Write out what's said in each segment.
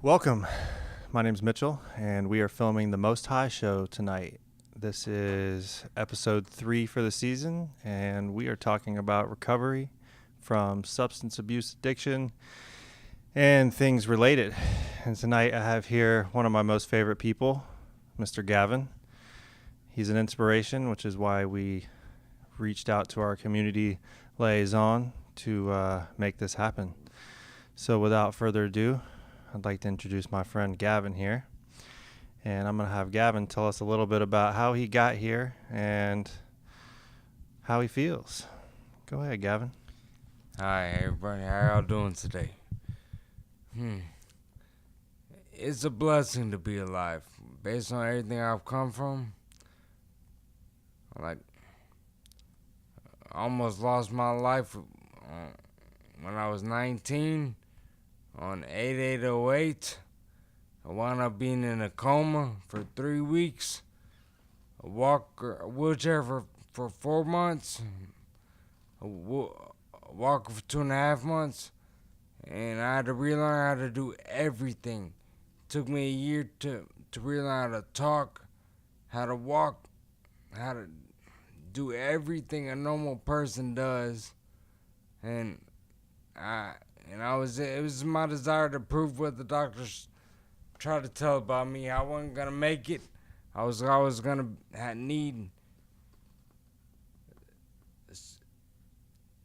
Welcome. My name's Mitchell, and we are filming the Most High Show tonight. This is episode 3 for the season, and we are talking about recovery from substance abuse addiction and things related. And tonight I have here one of my most favorite people, Mr. Gavin. He's an inspiration, which is why we reached out to our community liaison to make this happen. So without further ado, I'd like to introduce my friend Gavin here. And I'm going to have Gavin tell us a little bit about how he got here and how he feels. Go ahead, Gavin. Hi, everybody. How y'all doing today? It's a blessing to be alive. Based on everything I've come from, I almost lost my life when I was 19 on 8808. I wound up being in a coma for 3 weeks, a wheelchair for 4 months, a walker for 2.5 months, and I had to relearn how to do everything. It took me a year to relearn how to talk, how to walk, how to do everything a normal person does, and it was my desire to prove what the doctors tried to tell about me. I wasn't gonna make it. I was gonna need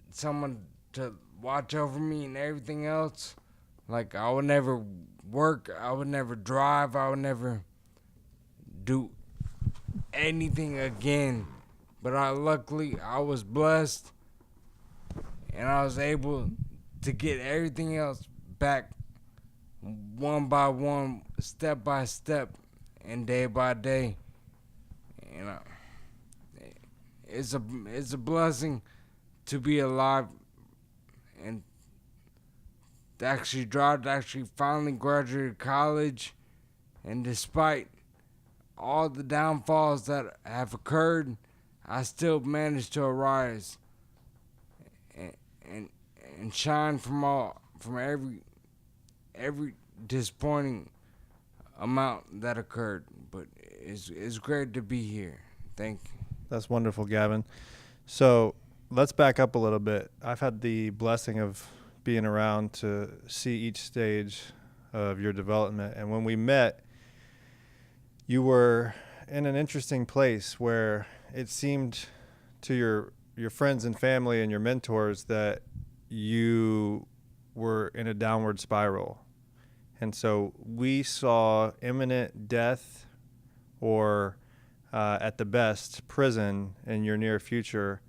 someone to watch over me and everything else. Like, I would never work, I would never drive, I would never do anything again. But luckily I was blessed, and I was able to get everything else back one by one, step by step, and day by day. You know, it's a blessing to be alive and to actually finally graduated college. And despite all the downfalls that have occurred, I still managed to arise and shine from every disappointing amount that occurred. But it's great to be here. Thank you. That's wonderful, Gavin. So let's back up a little bit. I've had the blessing of being around to see each stage of your development. And when we met, you were in an interesting place where it seemed to your friends and family and your mentors that you were in a downward spiral. And so we saw imminent death or, at the best, prison in your near future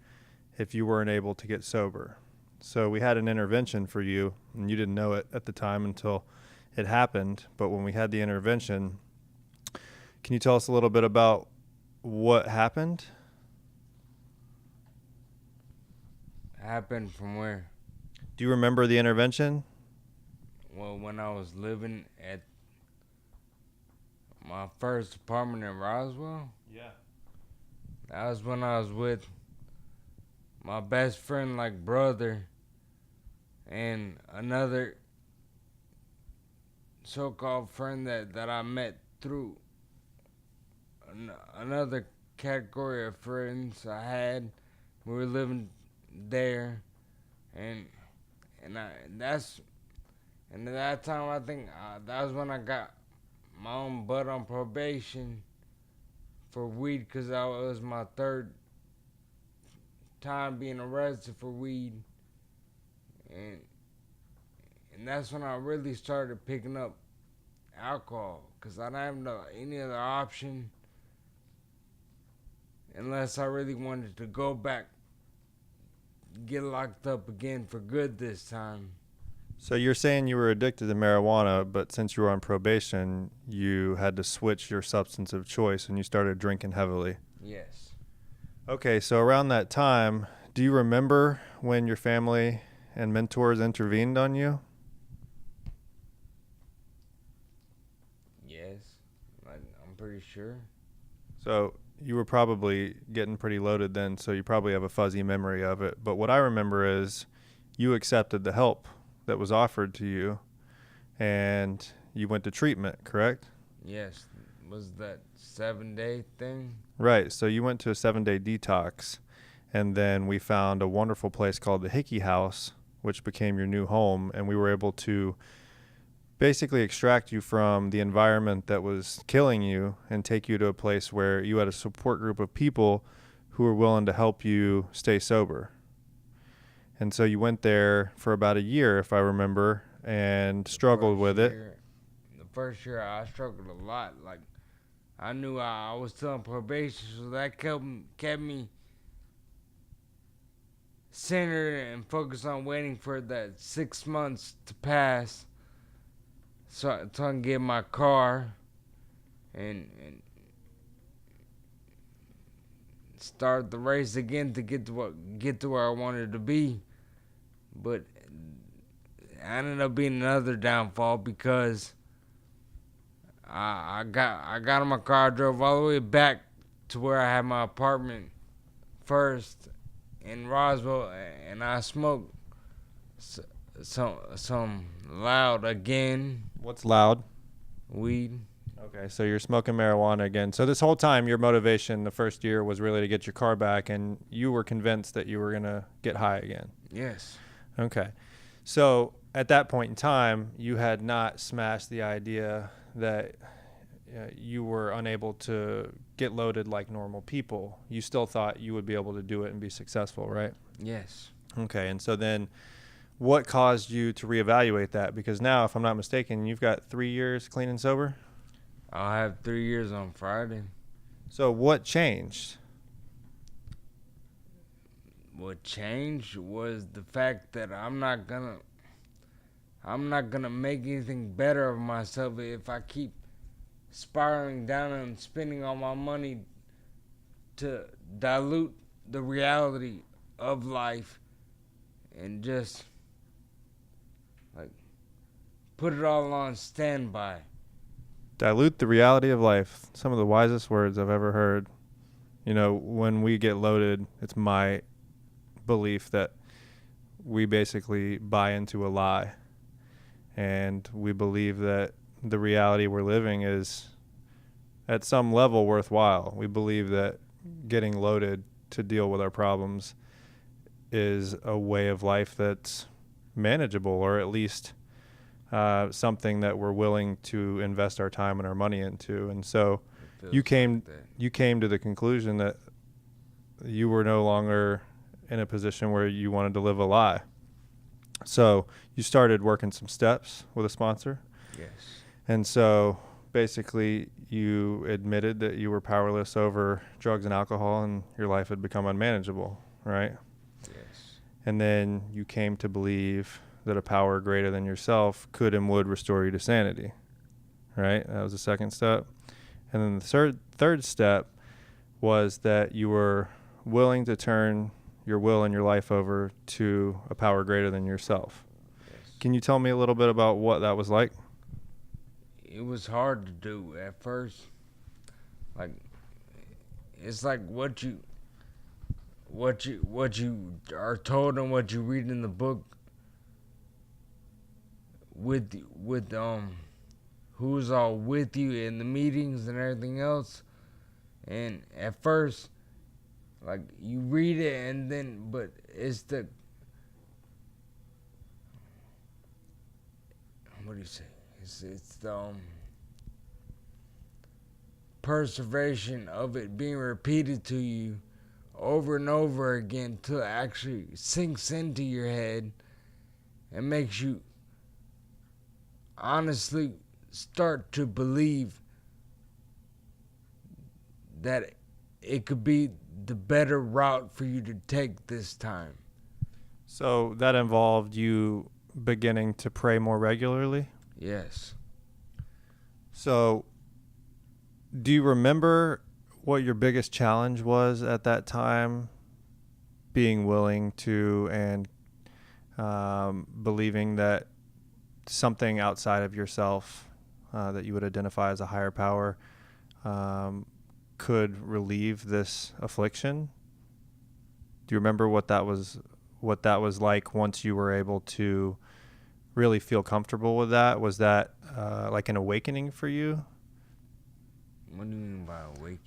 if you weren't able to get sober. So we had an intervention for you, and you didn't know it at the time until it happened. But when we had the intervention, can you tell us a little bit about what happened? Happened from where? Do you remember the intervention? Well, when I was living at my first apartment in Roswell. Yeah. That was when I was with my best friend, like brother, and another so-called friend that I met through another category of friends I had. We were living there, and at that time, I think that was when I got my own butt on probation for weed, because that was my third time being arrested for weed. And that's when I really started picking up alcohol, because I didn't have any other option unless I really wanted to go back, get locked up again for good this time. So you're saying you were addicted to marijuana, but since you were on probation, you had to switch your substance of choice and you started drinking heavily. Yes. Okay, so around that time, do you remember when your family and mentors intervened on you? Yes. I'm pretty sure. So you were probably getting pretty loaded then, so you probably have a fuzzy memory of it. But what I remember is you accepted the help that was offered to you, and you went to treatment, correct? Yes. Was that 7-day thing? Right. So you went to a 7-day detox, and then we found a wonderful place called the Hickey House, which became your new home, and we were able to basically extract you from the environment that was killing you and take you to a place where you had a support group of people who were willing to help you stay sober. And so you went there for about a year, if I remember, and struggled with it. The first year I struggled a lot. Like, I knew I was still on probation, so that kept me centered and focused on waiting for that 6 months to pass so I can get my car and start the race again to get to where I wanted to be. But it ended up being another downfall because I got in my car, I drove all the way back to where I had my apartment first in Roswell, and I smoked some loud again. What's loud? Weed. Okay, so you're smoking marijuana again. So this whole time, your motivation the first year was really to get your car back, and you were convinced that you were going to get high again. Yes. Okay. So at that point in time, you had not smashed the idea that you were unable to get loaded like normal people. You still thought you would be able to do it and be successful, right? Yes. Okay. And so then what caused you to reevaluate that? Because now, if I'm not mistaken, you've got 3 years clean and sober? I'll have 3 years on Friday. So what changed? What changed was the fact that I'm not gonna make anything better of myself if I keep spiraling down and spending all my money to dilute the reality of life and just like put it all on standby. Dilute the reality of life. Some of the wisest words I've ever heard. You know, when we get loaded, it's my belief that we basically buy into a lie. And we believe that the reality we're living is at some level worthwhile. We believe that getting loaded to deal with our problems is a way of life that's manageable, or at least something that we're willing to invest our time and our money into. And so you came to the conclusion that you were no longer in a position where you wanted to live a lie. So you started working some steps with a sponsor. Yes. And so basically you admitted that you were powerless over drugs and alcohol, and your life had become unmanageable, right? Yes. And then you came to believe that a power greater than yourself could and would restore you to sanity, right? That was the second step. And then the third step was that you were willing to turn your will and your life over to a power greater than yourself. Yes. Can you tell me a little bit about what that was like? It was hard to do at first. Like, it's like what you are told and what you read in the book with who's all with you in the meetings and everything else. And at first, like, you read it and then, but it's the, what do you say? It's the perseveration of it being repeated to you over and over again till it actually sinks into your head and makes you honestly start to believe that it could be the better route for you to take this time. So that involved you beginning to pray more regularly? Yes. So do you remember what your biggest challenge was at that time, being willing to and believing that something outside of yourself that you would identify as a higher power could relieve this affliction? Do you remember what that was like once you were able to really feel comfortable with that? Was that like an awakening for you? What do you mean by awakening?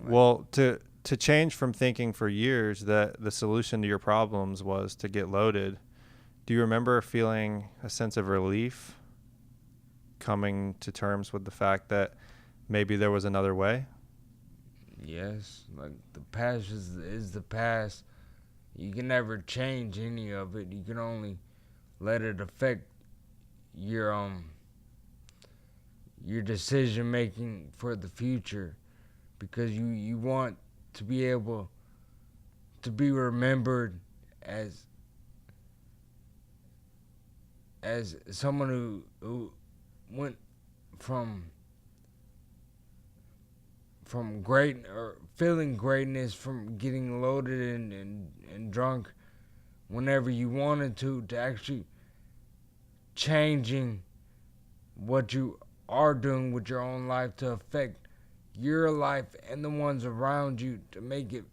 Well, to change from thinking for years that the solution to your problems was to get loaded, do you remember feeling a sense of relief coming to terms with the fact that maybe there was another way? Yes, like the past is the past. You can never change any of it. You can only let it affect your your decision making for the future, because you want to be able to be remembered as someone who went from great, or feeling greatness from getting loaded and drunk whenever you wanted to actually changing what you are doing with your own life to affect your life and the ones around you, to make it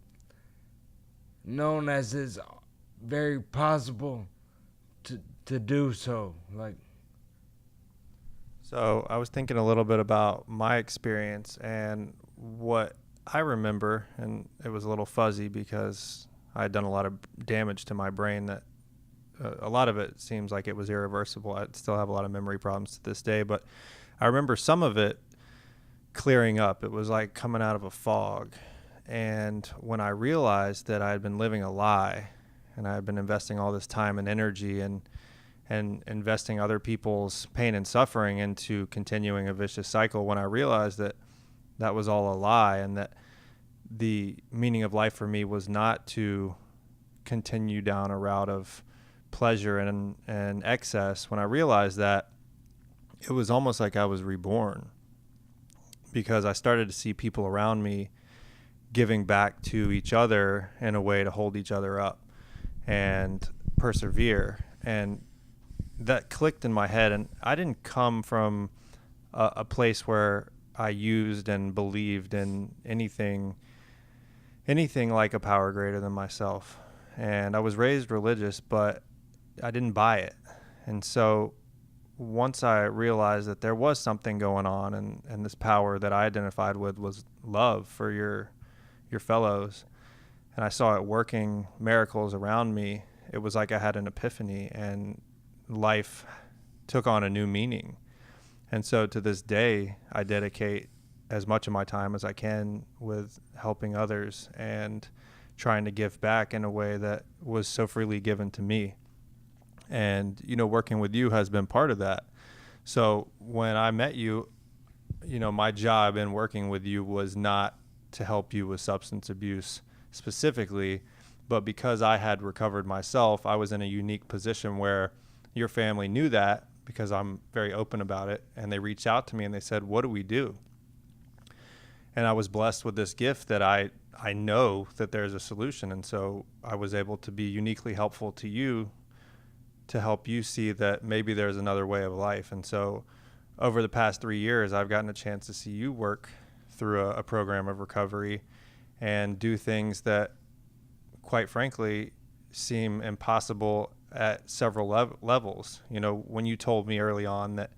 known as it's very possible to do so. Like, So I was thinking a little bit about my experience and what I remember, and it was a little fuzzy because I had done a lot of damage to my brain that a lot of it seems like it was irreversible. I still have a lot of memory problems to this day, but I remember some of it clearing up. It was like coming out of a fog. And when I realized that I had been living a lie and I had been investing all this time and energy and investing other people's pain and suffering into continuing a vicious cycle, when I realized that that was all a lie and that the meaning of life for me was not to continue down a route of pleasure and excess, when I realized that, it was almost like I was reborn, because I started to see people around me giving back to each other in a way to hold each other up and persevere. And that clicked in my head. And I didn't come from a place where I used and believed in anything like a power greater than myself. And I was raised religious, but I didn't buy it. And so once I realized that there was something going on, and this power that I identified with was love for your fellows, and I saw it working miracles around me, it was like I had an epiphany and life took on a new meaning. And so to this day, I dedicate as much of my time as I can with helping others and trying to give back in a way that was so freely given to me. And, working with you has been part of that. So when I met you, my job in working with you was not to help you with substance abuse specifically, but because I had recovered myself, I was in a unique position where your family knew that, because I'm very open about it, and they reached out to me and they said, what do we do? And I was blessed with this gift that I know that there's a solution. And so I was able to be uniquely helpful to you, to help you see that maybe there's another way of life. And so over the past 3 years, I've gotten a chance to see you work through a program of recovery and do things that, quite frankly, seem impossible at several levels. When you told me early on that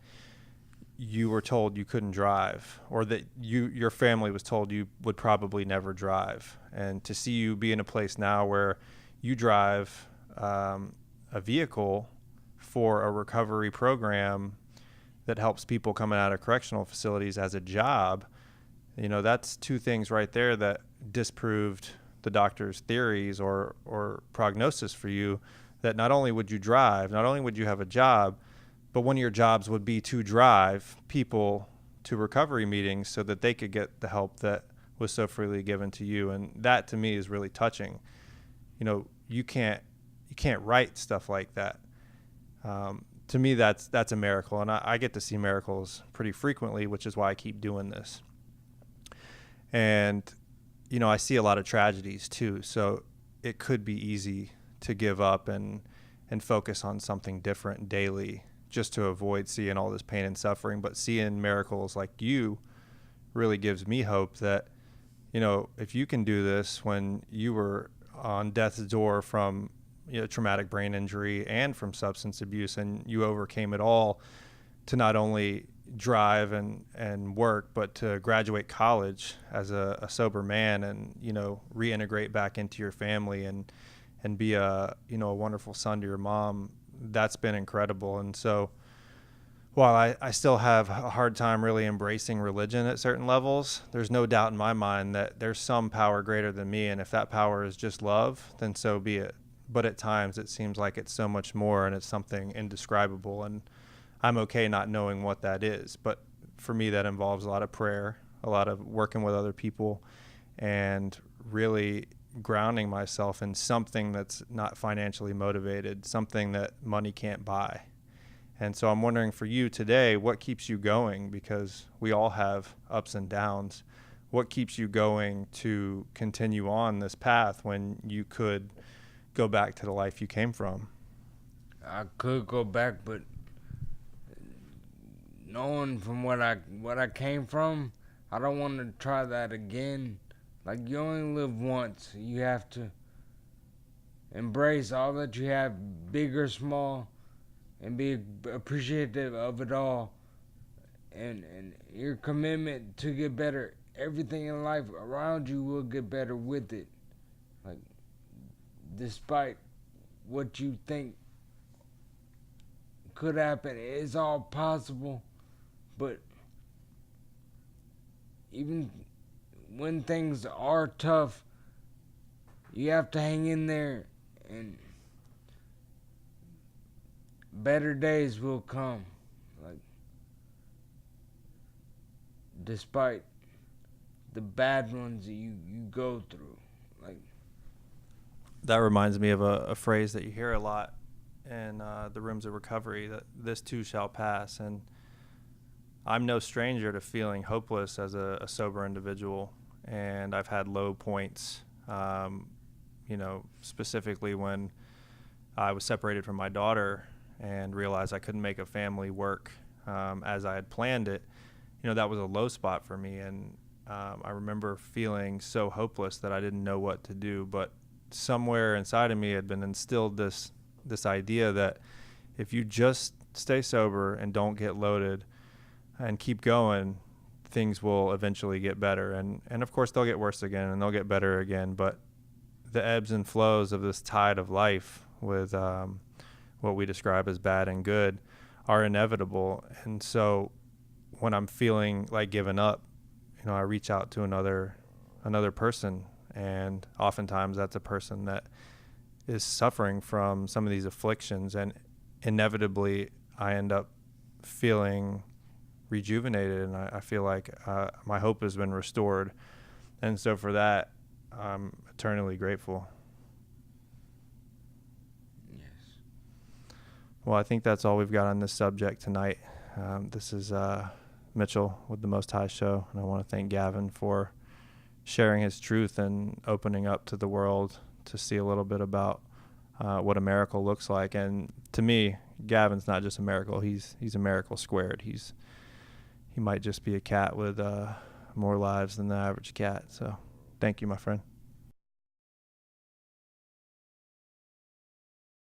you were told you couldn't drive, or that your family was told you would probably never drive, and to see you be in a place now where you drive a vehicle for a recovery program that helps people coming out of correctional facilities as a job, that's two things right there that disproved the doctor's theories or prognosis for you, that not only would you drive, not only would you have a job, but one of your jobs would be to drive people to recovery meetings so that they could get the help that was so freely given to you. And that to me is really touching. You can't write stuff like that. To me, that's a miracle, and I get to see miracles pretty frequently, which is why I keep doing this. And I see a lot of tragedies too, so it could be easy to give up and focus on something different daily just to avoid seeing all this pain and suffering. But seeing miracles like you really gives me hope that, if you can do this when you were on death's door from traumatic brain injury and from substance abuse, and you overcame it all to not only drive and work, but to graduate college as a sober man and, reintegrate back into your family and be a wonderful son to your mom. That's been incredible. And so while I still have a hard time really embracing religion at certain levels, there's no doubt in my mind that there's some power greater than me. And if that power is just love, then so be it. But at times it seems like it's so much more, and it's something indescribable. And I'm okay not knowing what that is. But for me, that involves a lot of prayer, a lot of working with other people, and really grounding myself in something that's not financially motivated, something that money can't buy. And so I'm wondering for you today, what keeps you going? Because we all have ups and downs. What keeps you going to continue on this path when you could go back to the life you came from? I could go back, but knowing from what I came from, I don't want to try that again. Like, you only live once. You have to embrace all that you have, big or small, and be appreciative of it all. And your commitment to get better. Everything in life around you will get better with it. Like, despite what you think could happen, it's all possible. But even when things are tough, you have to hang in there, and better days will come. Like, despite the bad ones that you go through. Like, that reminds me of a phrase that you hear a lot in the rooms of recovery, that this too shall pass. And I'm no stranger to feeling hopeless as a sober individual. And I've had low points, specifically when I was separated from my daughter and realized I couldn't make a family work as I had planned it. That was a low spot for me. And I remember feeling so hopeless that I didn't know what to do. But somewhere inside of me had been instilled this idea that if you just stay sober and don't get loaded and keep going, things will eventually get better. And of course they'll get worse again and they'll get better again. But the ebbs and flows of this tide of life with what we describe as bad and good are inevitable. And so when I'm feeling like giving up, I reach out to another person, and oftentimes that's a person that is suffering from some of these afflictions, and inevitably I end up feeling rejuvenated, and I feel like my hope has been restored. And so for that, I'm eternally grateful. yes. Well, I think that's all we've got on this subject tonight. This is Mitchell with the Most High Show, and I want to thank Gavin for sharing his truth and opening up to the world to see a little bit about what a miracle looks like. And to me, Gavin's not just a miracle; he's a miracle squared. He might just be a cat with more lives than the average cat. So, thank you, my friend.